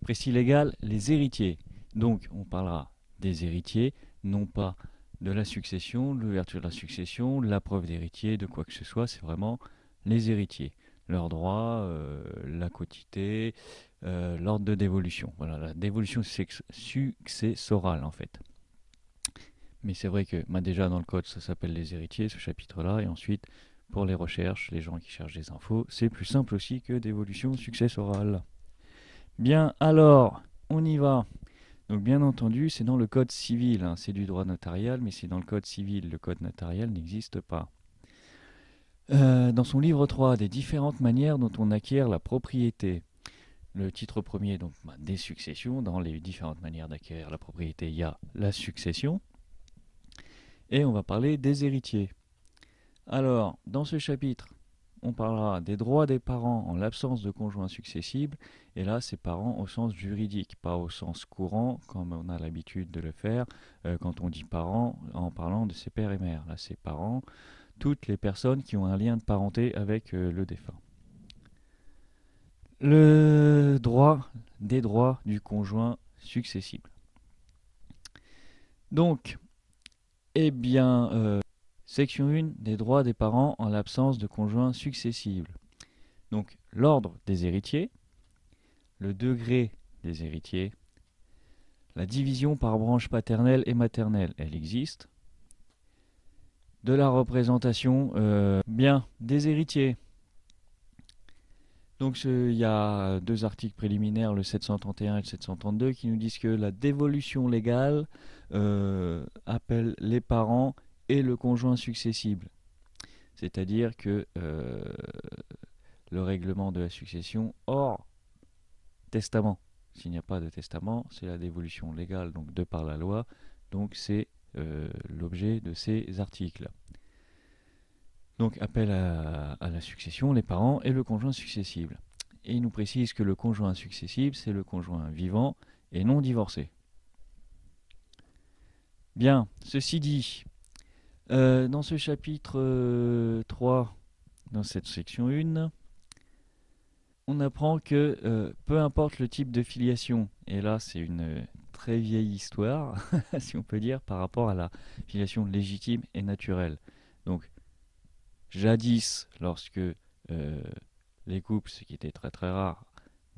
Précis légal, les héritiers. Donc, on parlera des héritiers, non pas de la succession, de l'ouverture de la succession, la preuve d'héritier, de quoi que ce soit, c'est vraiment les héritiers. Leurs droits, la quotité, l'ordre de dévolution. Voilà, la dévolution successorale en fait. Mais c'est vrai que déjà dans le code, ça s'appelle les héritiers, ce chapitre-là, et ensuite, pour les recherches, les gens qui cherchent des infos, c'est plus simple aussi que dévolution successorale. Bien, alors, on y va. Donc bien entendu, c'est dans le code civil, hein, c'est du droit notarial, mais c'est dans le code civil. Le code notarial n'existe pas. Dans son livre 3, des différentes manières dont on acquiert la propriété. Le titre premier, donc des successions. Dans les différentes manières d'acquérir la propriété, il y a la succession. Et on va parler des héritiers. Alors, dans ce chapitre, on parlera des droits des parents en l'absence de conjoints successibles. Et là, c'est parents au sens juridique, pas au sens courant, comme on a l'habitude de le faire quand on dit parents en parlant de ses pères et mères. Là, c'est parents, toutes les personnes qui ont un lien de parenté avec le défunt. Le droit des droits du conjoint successible. Donc, eh bien, section 1, des droits des parents en l'absence de conjoints successibles. Donc, l'ordre des héritiers, le degré des héritiers, la division par branche paternelle et maternelle, elle existe. De la représentation, bien, des héritiers. Donc il y a deux articles préliminaires, le 731 et le 732, qui nous disent que la dévolution légale appelle les parents et le conjoint successible. C'est-à-dire que le règlement de la succession hors testament. S'il n'y a pas de testament, c'est la dévolution légale, donc de par la loi. Donc c'est l'objet de ces articles. Donc appel à la succession, les parents et le conjoint successible. Et il nous précise que le conjoint successible, c'est le conjoint vivant et non divorcé. Bien, ceci dit, dans ce chapitre 3, dans cette section 1, on apprend que peu importe le type de filiation, et là c'est une très vieille histoire, si on peut dire, par rapport à la filiation légitime et naturelle. Donc, jadis, lorsque les couples, ce qui était très très rare,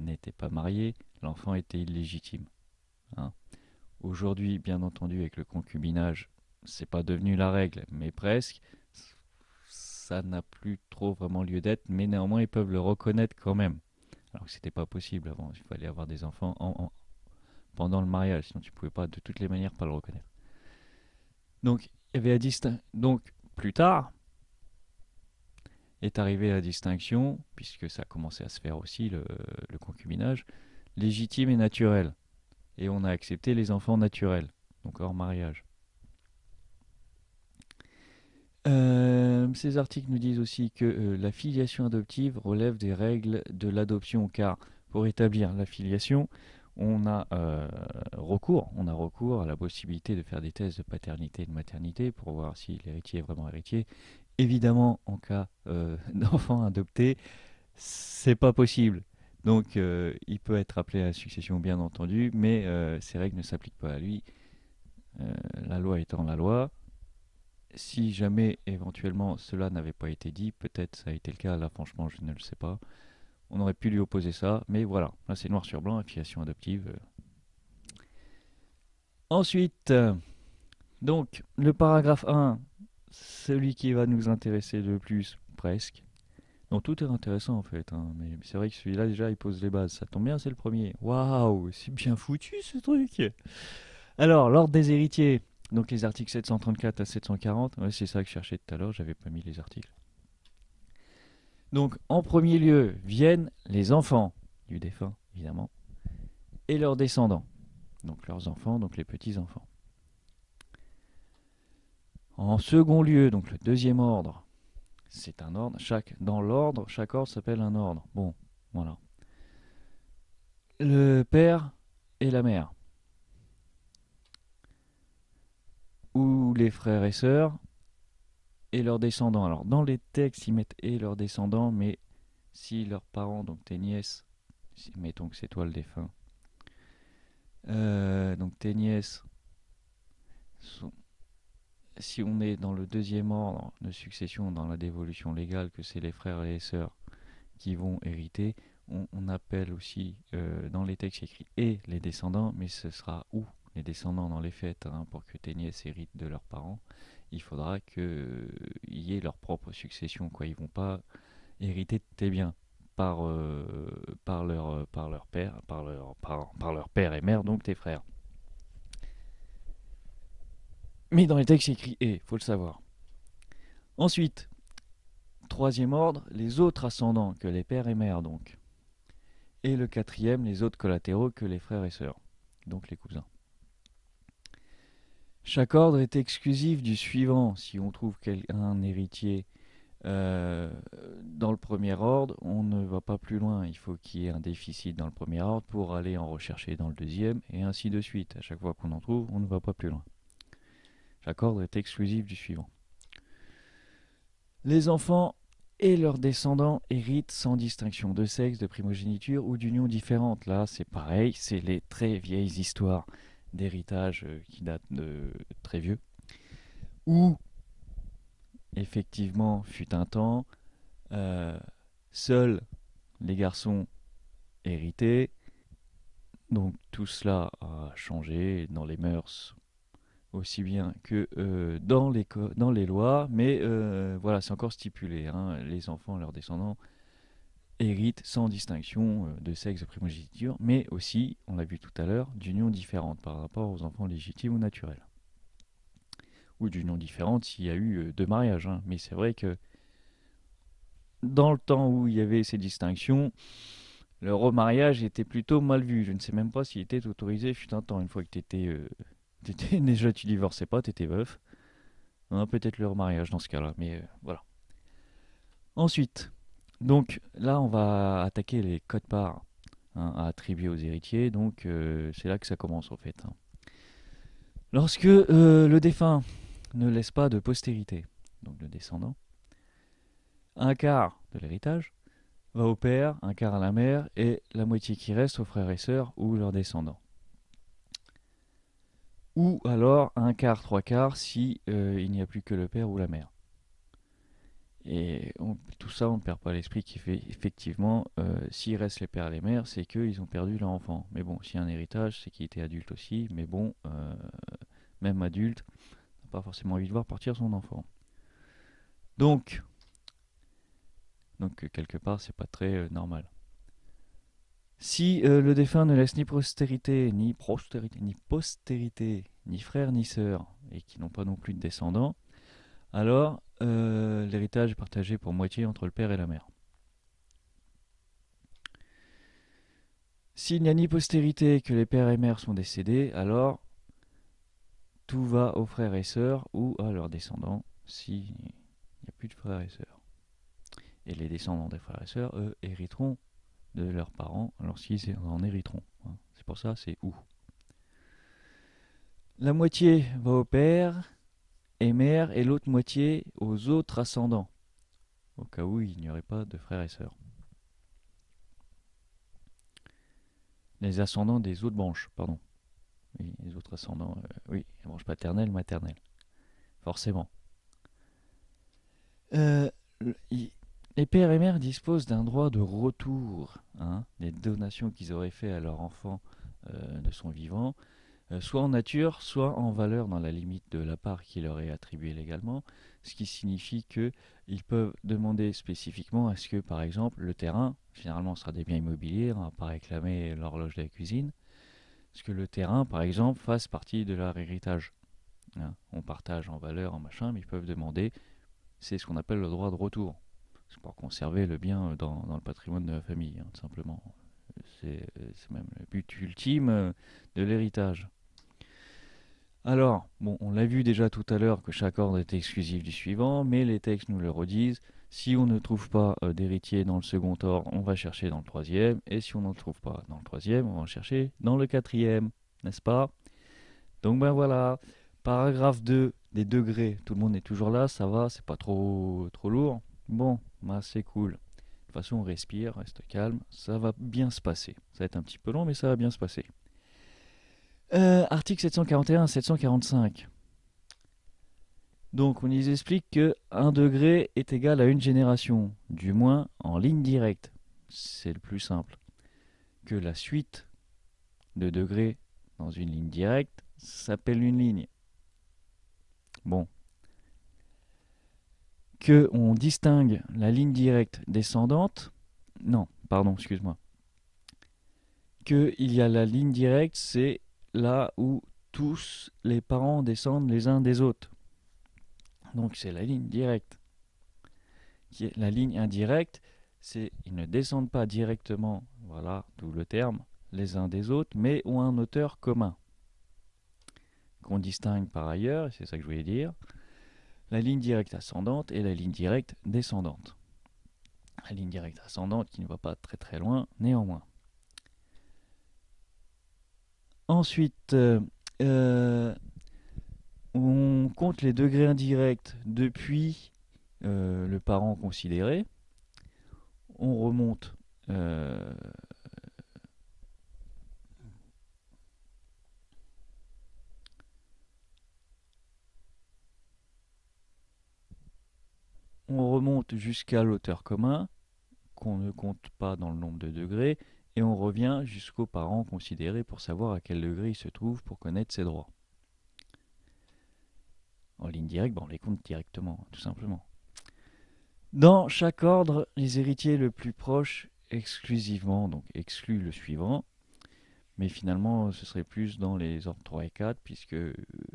n'étaient pas mariés, l'enfant était illégitime. Hein. Aujourd'hui, bien entendu, avec le concubinage, c'est pas devenu la règle, mais presque. Ça n'a plus trop vraiment lieu d'être, mais néanmoins ils peuvent le reconnaître quand même. Alors que c'était pas possible avant, il fallait avoir des enfants pendant le mariage, sinon tu pouvais pas de toutes les manières pas le reconnaître. Donc il y avait donc plus tard est arrivée la distinction, puisque ça a commencé à se faire aussi le concubinage, légitime et naturel. Et on a accepté les enfants naturels, donc hors mariage. Ces articles nous disent aussi que la filiation adoptive relève des règles de l'adoption, car pour établir la filiation, on a recours à la possibilité de faire des tests de paternité et de maternité pour voir si l'héritier est vraiment héritier. Évidemment, en cas d'enfant adopté, c'est pas possible. Donc, il peut être appelé à la succession, bien entendu, mais ces règles ne s'appliquent pas à lui. La loi étant la loi, si jamais éventuellement cela n'avait pas été dit, peut-être ça a été le cas, là franchement je ne le sais pas. On aurait pu lui opposer ça, mais voilà, là c'est noir sur blanc, affiliation adoptive. Ensuite, donc le paragraphe 1, celui qui va nous intéresser le plus, presque. Donc tout est intéressant en fait, hein, mais c'est vrai que celui-là déjà il pose les bases, ça tombe bien, c'est le premier. Waouh, c'est bien foutu ce truc. Alors, l'ordre des héritiers, donc les articles 734 à 740, ouais, c'est ça que je cherchais tout à l'heure, j'avais pas mis les articles. Donc, en premier lieu, viennent les enfants du défunt, évidemment, et leurs descendants. Donc, leurs enfants, donc les petits-enfants. En second lieu, donc le deuxième ordre, c'est un ordre. Dans l'ordre, chaque ordre s'appelle un ordre. Bon, voilà. Le père et la mère, ou les frères et sœurs, et leurs descendants. Alors, dans les textes, ils mettent et leurs descendants, mais si leurs parents, donc tes nièces, mettons que c'est toi le défunt, Donc tes nièces sont, si on est dans le deuxième ordre de succession dans la dévolution légale, que c'est les frères et les sœurs qui vont hériter, on appelle aussi dans les textes écrits et les descendants, mais ce sera ou les descendants dans les faits, hein, pour que tes nièces héritent de leurs parents. Il faudra qu'il y ait leur propre succession, quoi. Ils vont pas hériter de tes biens par leur père, par leur père et mère, donc tes frères. Mais dans les textes écrits et, faut le savoir. Ensuite, troisième ordre, les autres ascendants que les pères et mères, donc. Et le quatrième, les autres collatéraux que les frères et sœurs, donc les cousins. Chaque ordre est exclusif du suivant. Si on trouve un héritier euh, dans le premier ordre, on ne va pas plus loin. Il faut qu'il y ait un déficit dans le premier ordre pour aller en rechercher dans le deuxième, et ainsi de suite. À chaque fois qu'on en trouve, on ne va pas plus loin. Chaque ordre est exclusif du suivant. Les enfants et leurs descendants héritent sans distinction de sexe, de primogéniture ou d'union différente. Là, c'est pareil, c'est les très vieilles histoires d'héritage qui datent de très vieux, où effectivement fut un temps, euh, seuls les garçons héritaient. Donc tout cela a changé dans les mœurs aussi bien que dans les lois, mais voilà, c'est encore stipulé, hein, les enfants et leurs descendants héritent sans distinction de sexe, de primogéniture, mais aussi, on l'a vu tout à l'heure, d'unions différentes par rapport aux enfants légitimes ou naturels. Ou d'unions différentes s'il y a eu deux mariages, hein. Mais c'est vrai que dans le temps où il y avait ces distinctions, le remariage était plutôt mal vu. Je ne sais même pas s'il était autorisé fut un temps. Une fois que déjà tu divorçais pas, t'étais veuf. Hein, peut-être le remariage dans ce cas-là, mais voilà. Ensuite, donc là on va attaquer les codes-parts, hein, à attribuer aux héritiers. Donc c'est là que ça commence en fait, hein. Lorsque le défunt ne laisse pas de postérité, donc de descendants, un quart de l'héritage va au père, un quart à la mère et la moitié qui reste aux frères et sœurs ou leurs descendants. Ou alors un quart, trois quarts si il n'y a plus que le père ou la mère. Et tout ça, on ne perd pas l'esprit qui fait effectivement, s'il reste les pères et les mères, c'est qu'ils ont perdu leur enfant. Mais bon, s'il y a un héritage, c'est qu'il était adulte aussi. Mais bon, même adulte, n'a pas forcément envie de voir partir son enfant. Donc, quelque part, c'est pas très normal. Si le défunt ne laisse ni postérité, ni frère ni sœur, et qui n'ont pas non plus de descendants, alors l'héritage est partagé pour moitié entre le père et la mère. S'il n'y a ni postérité, que les pères et mères sont décédés, alors tout va aux frères et sœurs ou à leurs descendants, s'il n'y a plus de frères et sœurs. Et les descendants des frères et sœurs, eux, hériteront de leurs parents lorsqu'ils en hériteront. C'est pour ça, c'est où. La moitié va au père et mère et l'autre moitié aux autres ascendants, au cas où il n'y aurait pas de frères et sœurs. Les ascendants des autres branches, pardon. Oui, les autres ascendants, oui, les branches paternelles, maternelles, forcément. Euh, les pères et mères disposent d'un droit de retour, hein, des donations qu'ils auraient fait à leur enfant de son vivant, soit en nature, soit en valeur dans la limite de la part qui leur est attribuée légalement, ce qui signifie qu'ils peuvent demander spécifiquement à ce que, par exemple, le terrain, généralement ce sera des biens immobiliers, on ne va pas réclamer l'horloge de la cuisine, ce que le terrain, par exemple, fasse partie de leur héritage, hein. On partage en valeur, en machin, mais ils peuvent demander, c'est ce qu'on appelle le droit de retour. C'est pour conserver le bien dans le patrimoine de la famille, hein, tout simplement. C'est même le but ultime de l'héritage. Alors, bon, on l'a vu déjà tout à l'heure que chaque ordre est exclusif du suivant, mais les textes nous le redisent. Si on ne trouve pas d'héritier dans le second ordre, on va chercher dans le troisième, et si on n'en trouve pas dans le troisième, on va en chercher dans le quatrième, n'est-ce pas? Donc ben voilà, paragraphe 2 des degrés, tout le monde est toujours là, ça va, c'est pas trop lourd. Bon, bah c'est cool. De toute façon, on respire, reste calme, ça va bien se passer. Ça va être un petit peu long, mais ça va bien se passer. Article 741, 745. Donc on nous explique que 1 degré est égal à une génération, du moins en ligne directe. C'est le plus simple. Que la suite de degrés dans une ligne directe s'appelle une ligne. Bon. Que on distingue la ligne directe descendante. Non, pardon, excuse-moi. Que il y a la ligne directe, c'est là où tous les parents descendent les uns des autres. Donc c'est la ligne directe. La ligne indirecte, c'est ils ne descendent pas directement, voilà, d'où le terme, les uns des autres, mais ont un auteur commun. Qu'on distingue par ailleurs, c'est ça que je voulais dire, la ligne directe ascendante et la ligne directe descendante. La ligne directe ascendante qui ne va pas très très loin, néanmoins. Ensuite, on compte les degrés indirects depuis le parent considéré. On remonte jusqu'à l'auteur commun, qu'on ne compte pas dans le nombre de degrés, et on revient jusqu'aux parents considérés pour savoir à quel degré il se trouve pour connaître ses droits. En ligne directe, on les compte directement, tout simplement. Dans chaque ordre, les héritiers le plus proches exclusivement, donc excluent le suivant, mais finalement ce serait plus dans les ordres 3 et 4, puisque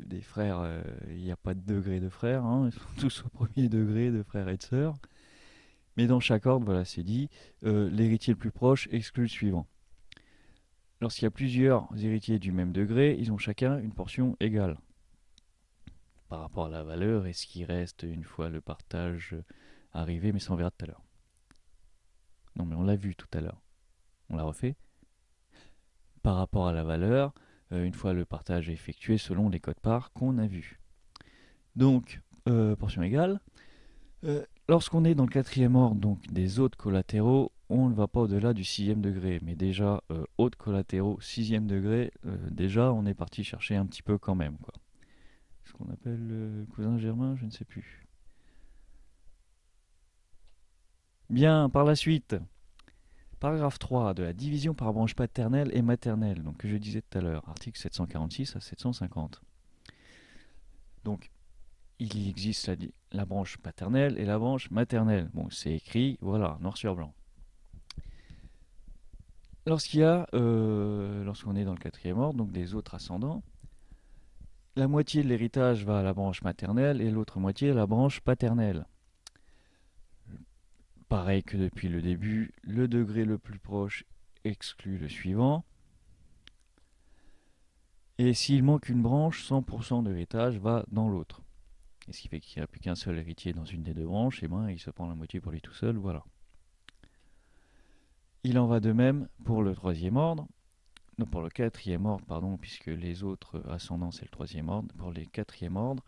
des frères, il n'y a pas de degré de frères, hein, ils sont tous au premier degré de frères et de sœurs. Mais dans chaque ordre, voilà, c'est dit, l'héritier le plus proche exclut le suivant. Lorsqu'il y a plusieurs héritiers du même degré, ils ont chacun une portion égale. Par rapport à la valeur et ce qui reste une fois le partage arrivé, mais ça on verra tout à l'heure. Non mais on l'a vu tout à l'heure. On l'a refait. Par rapport à la valeur, une fois le partage effectué selon les codes-parts qu'on a vus. Donc, portion égale. Lorsqu'on est dans le quatrième ordre, donc des autres collatéraux, on ne va pas au-delà du sixième degré. Mais déjà, autres collatéraux, sixième degré, déjà on est parti chercher un petit peu quand même, quoi. Ce qu'on appelle le cousin germain, je ne sais plus. Bien, par la suite, paragraphe 3 de la division par branche paternelle et maternelle, donc que je disais tout à l'heure, article 746 à 750. Donc, il existe la branche paternelle et la branche maternelle. Bon, c'est écrit, voilà, noir sur blanc. Lorsqu'on est dans le quatrième ordre, donc des autres ascendants, la moitié de l'héritage va à la branche maternelle et l'autre moitié à la branche paternelle. Pareil que depuis le début, le degré le plus proche exclut le suivant. Et s'il manque une branche, 100% de l'héritage va dans l'autre. Et ce qui fait qu'il n'y a plus qu'un seul héritier dans une des deux branches, et ben il se prend la moitié pour lui tout seul, voilà. Il en va de même pour le troisième ordre. Non, pour le quatrième ordre, pardon, puisque les autres ascendants c'est le troisième ordre. Pour les quatrième ordres,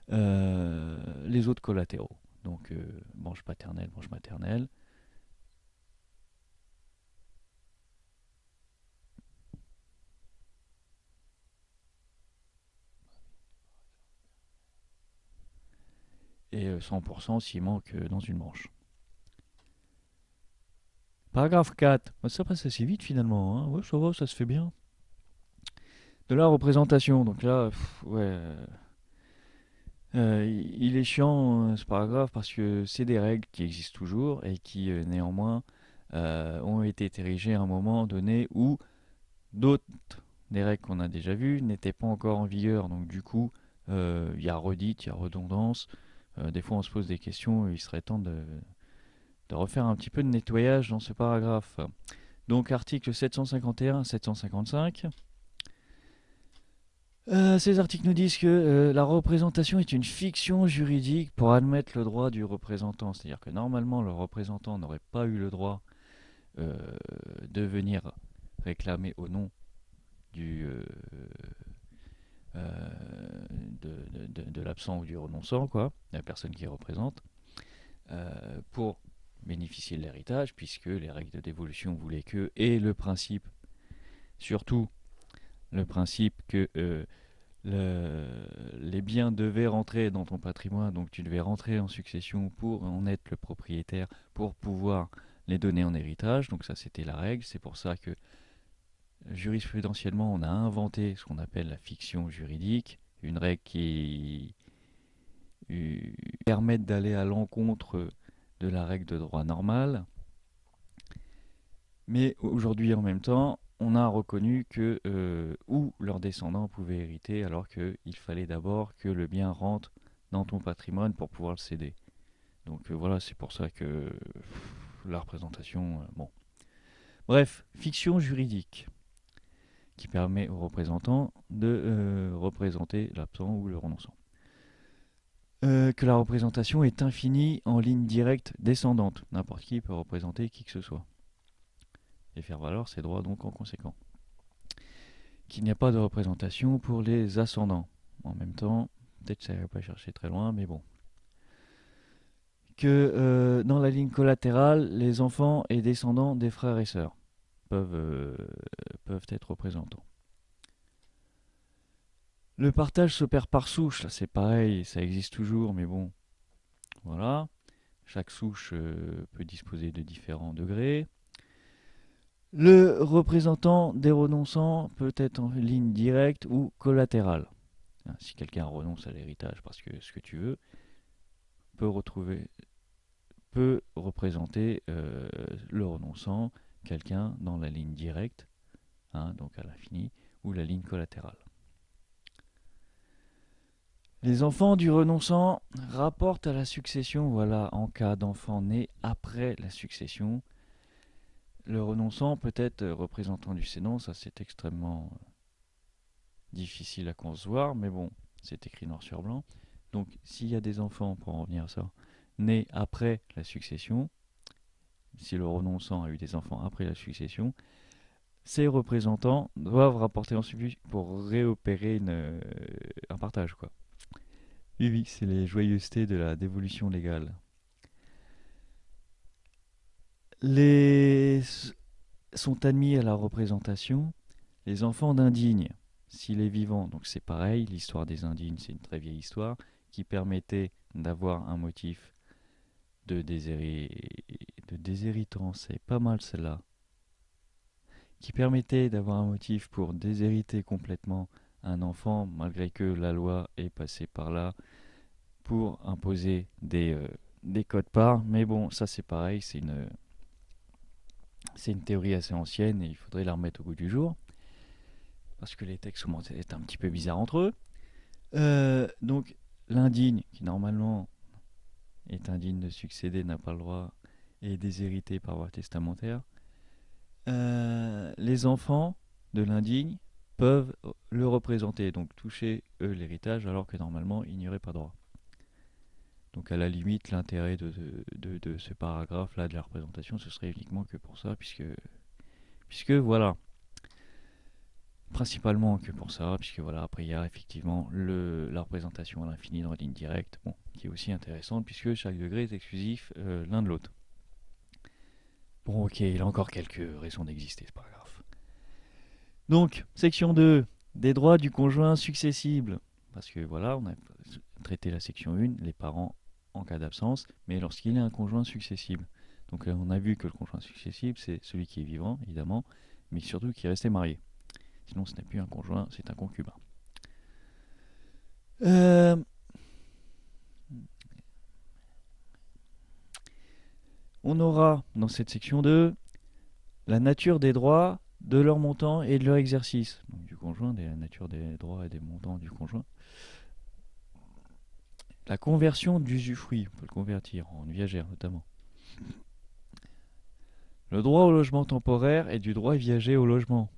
les autres collatéraux. Donc branche paternelle, branche maternelle. Et 100% s'il manque dans une branche. Paragraphe 4. Ça passe assez vite finalement. Hein. Ouais, ça va, ça se fait bien. De la représentation. Donc là, ouais. Il est chiant ce paragraphe parce que c'est des règles qui existent toujours et qui néanmoins ont été érigées à un moment donné où d'autres des règles qu'on a déjà vues n'étaient pas encore en vigueur. Donc du coup, il y a redite, il y a redondance. Des fois on se pose des questions et il serait temps de refaire un petit peu de nettoyage dans ce paragraphe. Donc article 751, 755. Ces articles nous disent que la représentation est une fiction juridique pour admettre le droit du représentant. C'est-à-dire que normalement, le représentant n'aurait pas eu le droit euh, de venir réclamer au nom du, euh, de l'absent ou du renonçant, quoi, la personne qui représente, pour bénéficier de l'héritage, puisque les règles de dévolution voulaient que, et le principe, surtout, le principe que les biens devaient rentrer dans ton patrimoine, donc tu devais rentrer en succession pour en être le propriétaire, pour pouvoir les donner en héritage. Donc ça, c'était la règle. C'est pour ça que jurisprudentiellement, on a inventé ce qu'on appelle la fiction juridique, une règle qui permet d'aller à l'encontre de la règle de droit normal. Mais aujourd'hui, en même temps, on a reconnu que où leurs descendants pouvaient hériter, alors qu'il fallait d'abord que le bien rentre dans ton patrimoine pour pouvoir le céder. Donc voilà, c'est pour ça que la représentation, bon. Bref, fiction juridique qui permet aux représentants de représenter l'absent ou le renonçant. Que la représentation est infinie en ligne directe descendante. N'importe qui peut représenter qui que ce soit. Et faire valoir ses droits donc en conséquent. Qu'il n'y a pas de représentation pour les ascendants. En même temps, peut-être que ça ne va pas chercher très loin, mais bon. Que dans la ligne collatérale, les enfants et descendants des frères et sœurs peuvent être représentants. Le partage s'opère par souche, là c'est pareil, ça existe toujours, mais bon, voilà. Chaque souche peut disposer de différents degrés. Le représentant des renonçants peut être en ligne directe ou collatérale. Si quelqu'un renonce à l'héritage parce que ce que tu veux, peut représenter le renonçant, quelqu'un dans la ligne directe, donc à l'infini, ou la ligne collatérale. Les enfants du renonçant rapportent à la succession, voilà, en cas d'enfant né après la succession. Le renonçant peut être représentant du cédant, ça c'est extrêmement difficile à concevoir, mais bon, c'est écrit noir sur blanc. Donc s'il y a des enfants, pour en revenir à ça, nés après la succession, si le renonçant a eu des enfants après la succession, ces représentants doivent rapporter ensuite pour réopérer un partage, quoi. Oui, oui, c'est les joyeusetés de la dévolution légale. Les sont admis à la représentation les enfants d'indignes, s'il est vivant. Donc c'est pareil, l'histoire des indignes, c'est une très vieille histoire qui permettait d'avoir un motif de déshéritant, c'est pas mal celle-là, qui permettait d'avoir un motif pour déshériter complètement un enfant, malgré que la loi est passée par là pour imposer des codes-parts. Mais bon, ça c'est pareil, c'est une théorie assez ancienne et il faudrait la remettre au goût du jour, parce que les textes sont un petit peu bizarres entre eux. Donc l'indigne, qui normalement est indigne de succéder, n'a pas le droit et est déshérité par voie testamentaire. Les enfants de l'indigne peuvent le représenter, donc toucher eux l'héritage, alors que normalement il n'y aurait pas droit. Donc à la limite, l'intérêt de ce paragraphe-là de la représentation, ce serait uniquement que pour ça, puisque voilà, principalement que pour ça, puisque voilà, après il y a effectivement la représentation à l'infini dans la ligne directe, bon, qui est aussi intéressante, puisque chaque degré est exclusif l'un de l'autre. Bon, ok, il a encore quelques raisons d'exister, ce paragraphe. Donc, section 2, des droits du conjoint successible. Parce que voilà, on a traité la section 1, les parents en cas d'absence, mais lorsqu'il y a un conjoint successible. Donc on a vu que le conjoint successible, c'est celui qui est vivant, évidemment, mais surtout qui est resté marié. Sinon, ce n'est plus un conjoint, c'est un concubin. On aura dans cette section 2 la nature des droits, de leur montant et de leur exercice. Donc du conjoint, la nature des droits et des montants du conjoint. La conversion d'usufruit, on peut le convertir en viagère notamment. Le droit au logement temporaire et du droit viager au logement.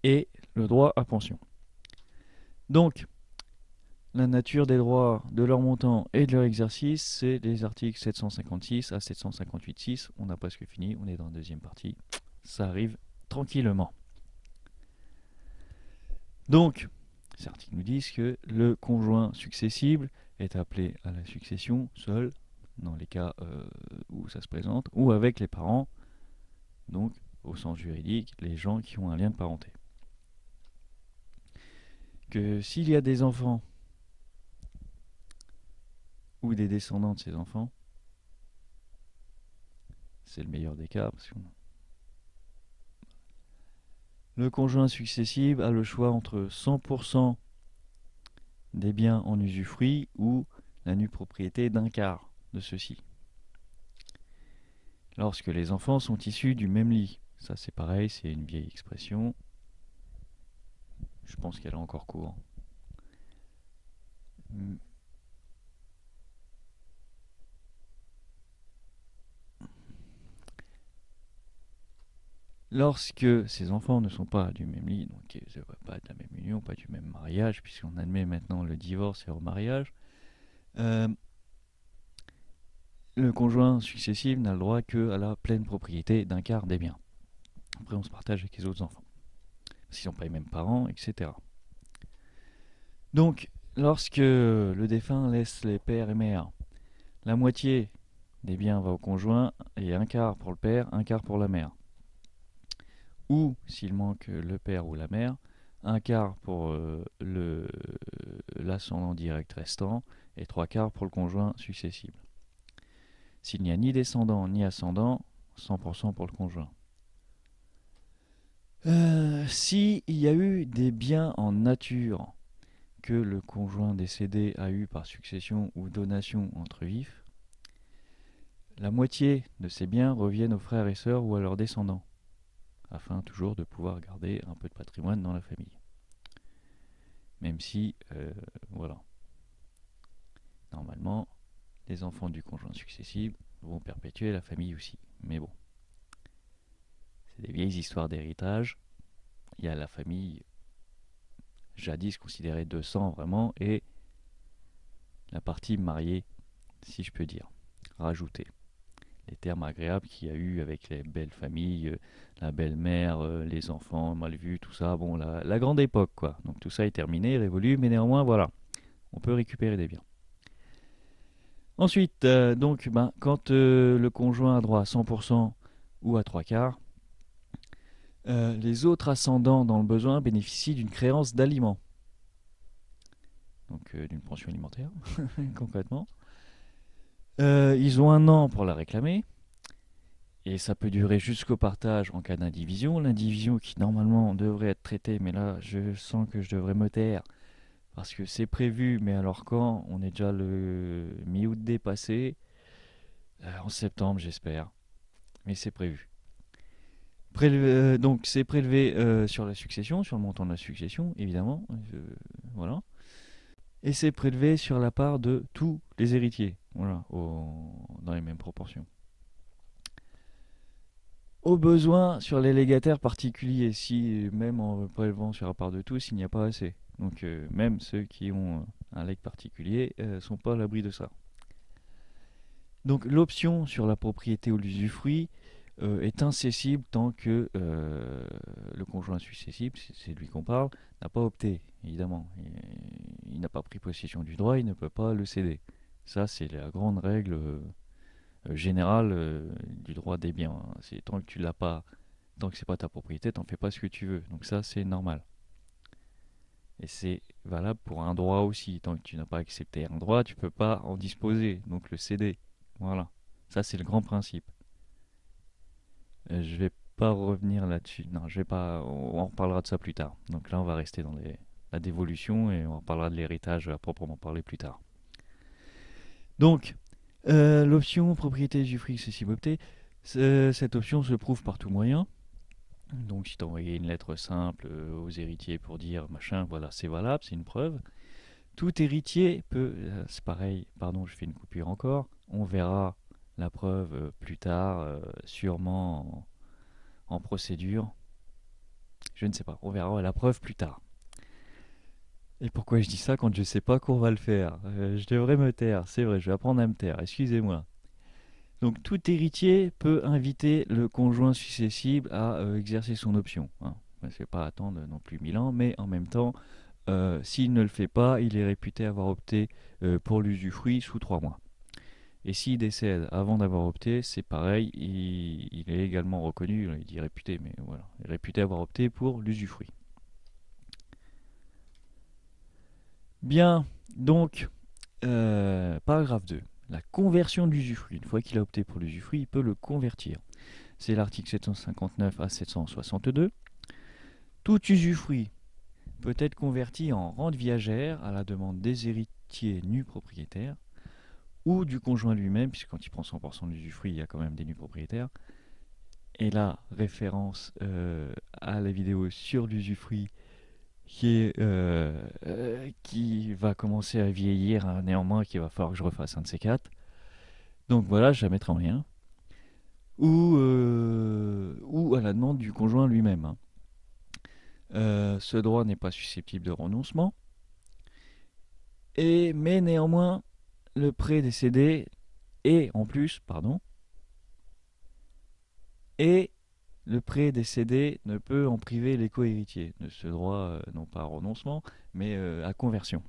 Et le droit à pension. Donc, la nature des droits, de leur montant et de leur exercice, c'est les articles 756 à 758.6. On a presque fini, on est dans la deuxième partie. Ça arrive tranquillement. Donc, ces articles nous disent que le conjoint successible est appelé à la succession seul, dans les cas où ça se présente, ou avec les parents, donc au sens juridique, les gens qui ont un lien de parenté. que s'il y a des enfants ou des descendants de ces enfants, c'est le meilleur des cas, parce que le conjoint successible a le choix entre 100% des biens en usufruit ou la nue propriété d'un quart de ceux-ci. Lorsque les enfants sont issus du même lit, ça c'est pareil, c'est une vieille expression, je pense qu'elle a encore cours. Lorsque ces enfants ne sont pas du même lit, donc pas de la même union, pas du même mariage, puisqu'on admet maintenant le divorce et le remariage, le conjoint successif n'a le droit qu'à la pleine propriété d'un quart des biens. Après, on se partage avec les autres enfants, s'ils n'ont pas les mêmes parents, etc. Donc, lorsque le défunt laisse les pères et mères, la moitié des biens va au conjoint et un quart pour le père, un quart pour la mère. Ou, s'il manque le père ou la mère, un quart pour l'ascendant direct restant et trois quarts pour le conjoint successible. S'il n'y a ni descendant ni ascendant, 100% pour le conjoint. S'il y a eu des biens en nature que le conjoint décédé a eu par succession ou donation entre vifs, la moitié de ces biens reviennent aux frères et sœurs ou à leurs descendants, afin toujours de pouvoir garder un peu de patrimoine dans la famille. Même si, voilà, normalement, les enfants du conjoint successif vont perpétuer la famille aussi. Mais bon, c'est des vieilles histoires d'héritage. Il y a la famille jadis considérée de sang vraiment, et la partie mariée, si je peux dire, rajoutée. Les termes agréables qu'il y a eu avec les belles familles, la belle-mère, les enfants mal vus, tout ça, bon, la grande époque, quoi. Donc tout ça est terminé, révolu, mais néanmoins, voilà, on peut récupérer des biens. Ensuite, donc, quand le conjoint a droit à 100% ou à 3 quarts, les autres ascendants dans le besoin bénéficient d'une créance d'aliments. Donc d'une pension alimentaire, concrètement. Ils ont un an pour la réclamer. Et ça peut durer jusqu'au partage en cas d'indivision. L'indivision qui normalement devrait être traitée, mais là je sens que je devrais me taire. Parce que c'est prévu, mais alors quand? On est déjà le mi-août dépassé. En septembre j'espère. Mais c'est prévu. Donc c'est prélevé sur la succession, sur le montant de la succession, évidemment. Voilà. Et c'est prélevé sur la part de tous les héritiers. Voilà, dans les mêmes proportions. Au besoin sur les légataires particuliers, si même en prélevant sur la part de tous, il n'y a pas assez. Donc même ceux qui ont un legs particulier ne sont pas à l'abri de ça. Donc l'option sur la propriété ou l'usufruit est incessible tant que le conjoint successible, c'est lui qu'on parle, n'a pas opté, évidemment. Il n'a pas pris possession du droit, il ne peut pas le céder. Ça, c'est la grande règle générale du droit des biens. C'est tant que tu l'as pas, tant que c'est pas ta propriété, t'en fais pas ce que tu veux. Donc ça, c'est normal. Et c'est valable pour un droit aussi. Tant que tu n'as pas accepté un droit, tu peux pas en disposer, donc le céder. Voilà. Ça, c'est le grand principe. Je vais pas revenir là-dessus. Non, je vais pas. On en reparlera de ça plus tard. Donc là, on va rester dans la dévolution et on reparlera de l'héritage à proprement parler plus tard. Donc, l'option propriété usufruit successible opté, cette option se prouve par tout moyen. Donc, si tu as envoyé une lettre simple aux héritiers pour dire machin, voilà, c'est valable, c'est une preuve. Tout héritier peut, c'est pareil, pardon, je fais une coupure encore, on verra la preuve plus tard, sûrement en procédure. Je ne sais pas, on verra la preuve plus tard. Et pourquoi je dis ça quand je ne sais pas qu'on va le faire? Je devrais me taire, c'est vrai, je vais apprendre à me taire, excusez-moi. Donc tout héritier peut inviter le conjoint successible à exercer son option. Hein. Je ne vais pas attendre non plus 1000 ans, mais en même temps, s'il ne le fait pas, il est réputé avoir opté pour l'usufruit sous 3 mois. Et s'il décède avant d'avoir opté, c'est pareil, il est également reconnu, il dit réputé, mais voilà, il est réputé avoir opté pour l'usufruit. Bien, donc, paragraphe 2. La conversion de l'usufruit. Une fois qu'il a opté pour l'usufruit, il peut le convertir. C'est l'article 759 à 762. Tout usufruit peut être converti en rente viagère à la demande des héritiers nus propriétaires ou du conjoint lui-même, puisque quand il prend 100% de l'usufruit, il y a quand même des nus propriétaires. Et là, référence à la vidéo sur l'usufruit qui va commencer à vieillir, hein, néanmoins qu'il va falloir que je refasse un de ces quatre. Donc voilà, je la mettrai en lien. Ou à la demande du conjoint lui-même, hein. Ce droit n'est pas susceptible de renoncement. Mais néanmoins, le prédécédé et en plus, pardon, et le prédécédé ne peut en priver les cohéritiers de ce droit, non pas à renoncement, mais à conversion.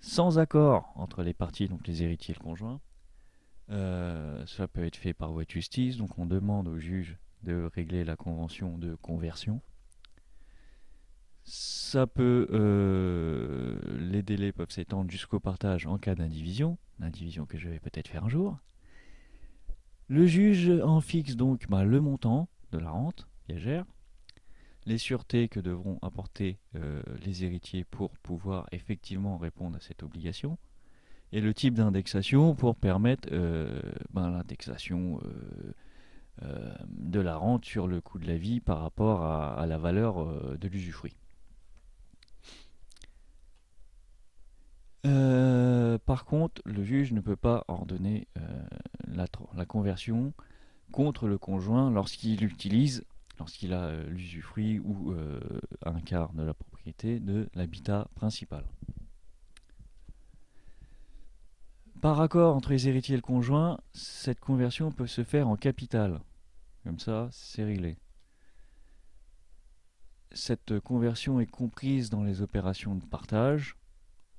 Sans accord entre les parties, donc les héritiers et le conjoint, cela peut être fait par voie de justice, donc on demande au juge de régler la convention de conversion. Les délais peuvent s'étendre jusqu'au partage en cas d'indivision, l'indivision que je vais peut-être faire un jour. Le juge en fixe donc le montant de la rente viagère, les sûretés que devront apporter les héritiers pour pouvoir effectivement répondre à cette obligation, et le type d'indexation pour permettre l'indexation de la rente sur le coût de la vie par rapport à la valeur de l'usufruit. Par contre, le juge ne peut pas ordonner la conversion contre le conjoint lorsqu'il a l'usufruit ou un quart de la propriété de l'habitat principal. Par accord entre les héritiers et le conjoint, cette conversion peut se faire en capital. Comme ça, c'est réglé. Cette conversion est comprise dans les opérations de partage,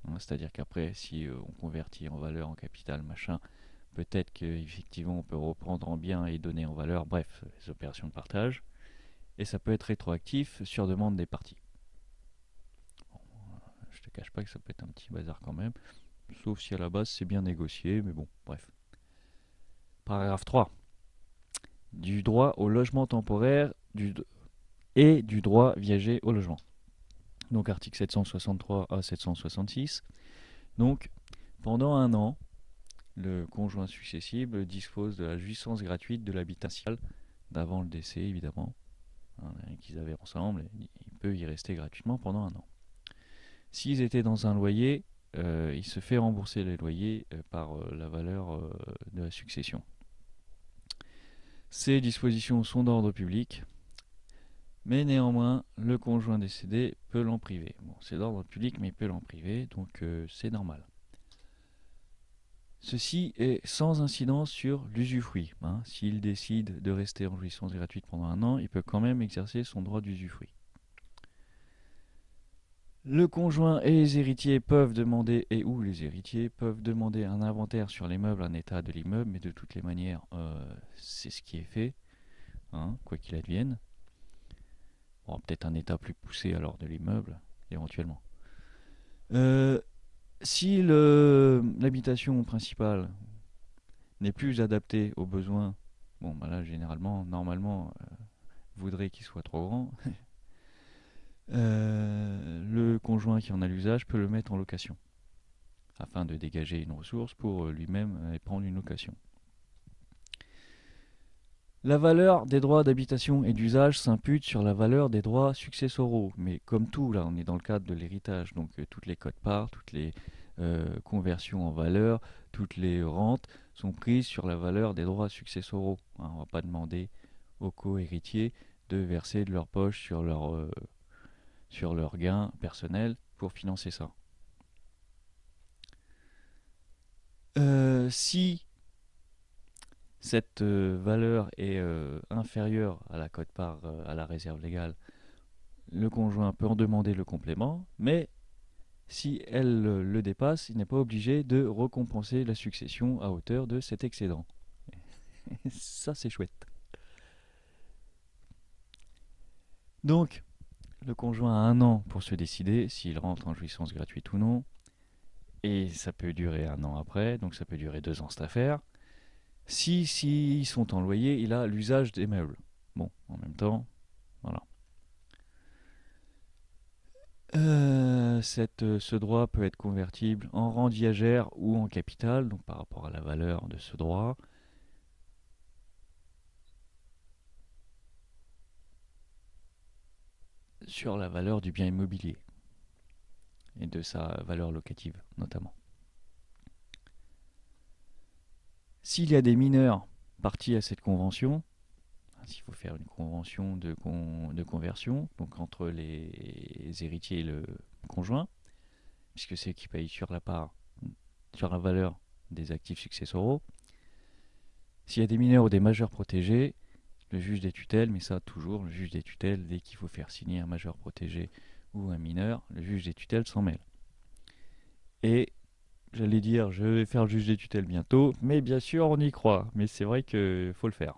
hein, c'est-à-dire qu'après, si on convertit en valeur, en capital, machin, peut-être qu'effectivement on peut reprendre en bien et donner en valeur, bref, les opérations de partage. Et ça peut être rétroactif sur demande des parties. Bon, je te cache pas que ça peut être un petit bazar quand même, sauf si à la base c'est bien négocié, mais bon, bref. Paragraphe 3. Du droit au logement temporaire et du droit viager au logement. Donc article 763 à 766. Donc pendant un an, le conjoint successible dispose de la jouissance gratuite de l'habitat initial d'avant le décès évidemment, hein, qu'ils avaient ensemble, il peut y rester gratuitement pendant un an. S'ils étaient dans un loyer, il se fait rembourser les loyers par la valeur de la succession. Ces dispositions sont d'ordre public, mais néanmoins, le conjoint décédé peut l'en priver. Bon, c'est d'ordre public, mais il peut l'en priver, donc c'est normal. Ceci est sans incidence sur l'usufruit, hein. S'il décide de rester en jouissance gratuite pendant un an, il peut quand même exercer son droit d'usufruit. Le conjoint et les héritiers peuvent demander, ou les héritiers peuvent demander un inventaire sur les meubles, un état de l'immeuble, mais de toutes les manières, c'est ce qui est fait, hein, quoi qu'il advienne. Bon, peut-être un état plus poussé alors de l'immeuble, éventuellement. Si l'habitation principale n'est plus adaptée aux besoins, bon, là, normalement, voudrait qu'il soit trop grand, le conjoint qui en a l'usage peut le mettre en location, afin de dégager une ressource pour lui-même prendre une location. La valeur des droits d'habitation et d'usage s'impute sur la valeur des droits successoraux. Mais comme tout, là, on est dans le cadre de l'héritage, donc toutes les quotes-parts, toutes les conversions en valeur, toutes les rentes sont prises sur la valeur des droits successoraux, hein. On ne va pas demander aux co-héritiers de verser de leur poche sur leur gain personnel pour financer ça. Si cette valeur est inférieure à la quote-part à la réserve légale, le conjoint peut en demander le complément, mais si elle le dépasse, il n'est pas obligé de récompenser la succession à hauteur de cet excédent. Ça, c'est chouette. Donc, le conjoint a 1 an pour se décider s'il rentre en jouissance gratuite ou non. Et ça peut durer 1 an après, donc ça peut durer 2 ans cette affaire. Si ils sont en loyer, il a l'usage des meubles. Bon, en même temps, voilà. Ce droit peut être convertible en rente viagère ou en capital, donc par rapport à la valeur de ce droit. Sur la valeur du bien immobilier et de sa valeur locative notamment. S'il y a des mineurs partis à cette convention, s'il faut faire une convention de conversion, donc entre les héritiers et le conjoint, puisque c'est eux qui payent sur la valeur des actifs successoraux. S'il y a des mineurs ou des majeurs protégés, le juge des tutelles, mais ça toujours, le juge des tutelles, dès qu'il faut faire signer un majeur protégé ou un mineur, le juge des tutelles s'en mêle. Et j'allais dire, je vais faire le juge des tutelles bientôt, mais bien sûr on y croit, mais c'est vrai qu'il faut le faire.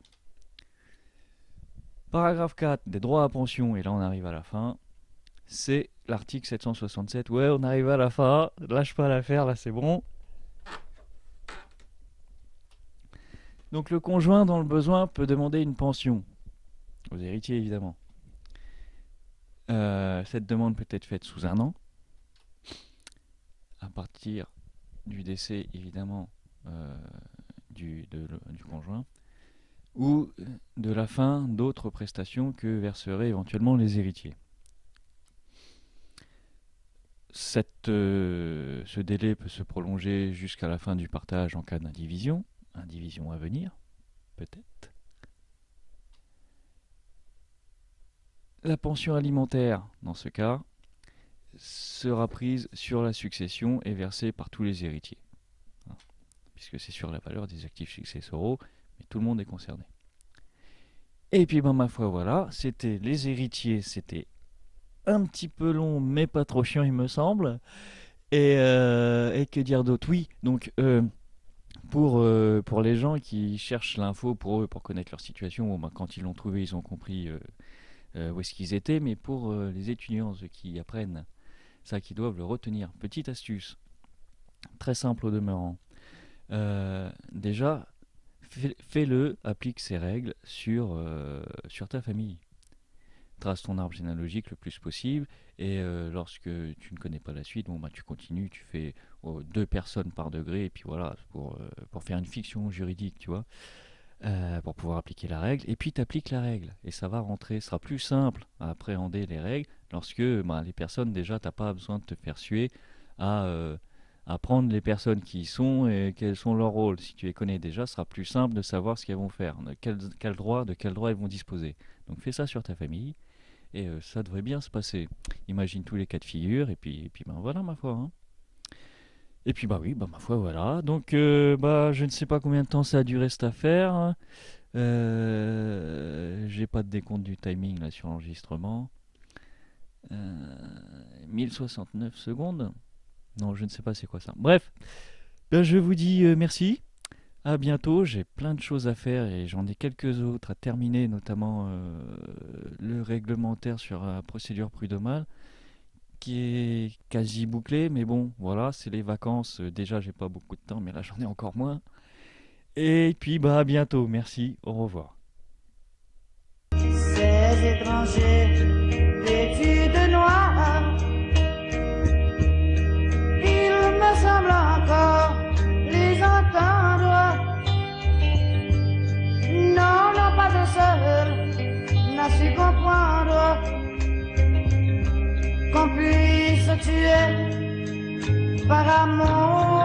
Paragraphe 4, des droits à pension, et là on arrive à la fin, c'est l'article 767. Ouais, on arrive à la fin, lâche pas l'affaire, là c'est bon. Donc le conjoint dans le besoin peut demander une pension, aux héritiers évidemment. Cette demande peut être faite sous 1 an, à partir du décès évidemment du conjoint, ou de la fin d'autres prestations que verseraient éventuellement les héritiers. Ce délai peut se prolonger jusqu'à la fin du partage en cas d'indivision à venir, peut-être. La pension alimentaire, dans ce cas, sera prise sur la succession et versée par tous les héritiers, puisque c'est sur la valeur des actifs successoraux, mais tout le monde est concerné. Et puis ma foi voilà, c'était les héritiers, c'était un petit peu long mais pas trop chiant il me semble. Et que dire d'autre? Oui, donc pour les gens qui cherchent l'info pour eux, pour connaître leur situation, quand ils l'ont trouvé, ils ont compris où est-ce qu'ils étaient, mais pour les étudiants, ceux qui apprennent ça, qui doivent le retenir, petite astuce, très simple au demeurant. Déjà, fais-le, applique ces règles sur ta famille. Trace ton arbre généalogique le plus possible, et lorsque tu ne connais pas la suite, tu continues, tu fais 2 personnes par degré, et puis voilà, pour faire une fiction juridique, tu vois, pour pouvoir appliquer la règle, et puis tu appliques la règle, et ça va rentrer, ce sera plus simple à appréhender les règles, lorsque les personnes, déjà, tu n'as pas besoin de te faire suer à prendre les personnes qui y sont et quels sont leurs rôles. Si tu les connais déjà, ce sera plus simple de savoir ce qu'elles vont faire, de quel droit elles vont disposer. Donc fais ça sur ta famille, et ça devrait bien se passer. Imagine tous les cas de figure, et puis voilà ma foi. Hein. Et puis oui, ma foi voilà. Donc je ne sais pas combien de temps ça a duré cette affaire. J'ai pas de décompte du timing là sur l'enregistrement. 1069 secondes. Non, je ne sais pas c'est quoi ça. Bref, je vous dis merci. À bientôt, j'ai plein de choses à faire et j'en ai quelques autres à terminer, notamment le réglementaire sur la procédure prud'homale qui est quasi bouclé, mais bon, voilà, c'est les vacances, déjà j'ai pas beaucoup de temps, mais là j'en ai encore moins. Et puis à bientôt, merci, au revoir. Ces étrangers vêtus de noir, il me semble encore les entendre. Non, pas un seul n'a su comprendre qu'on puisse tuer par amour.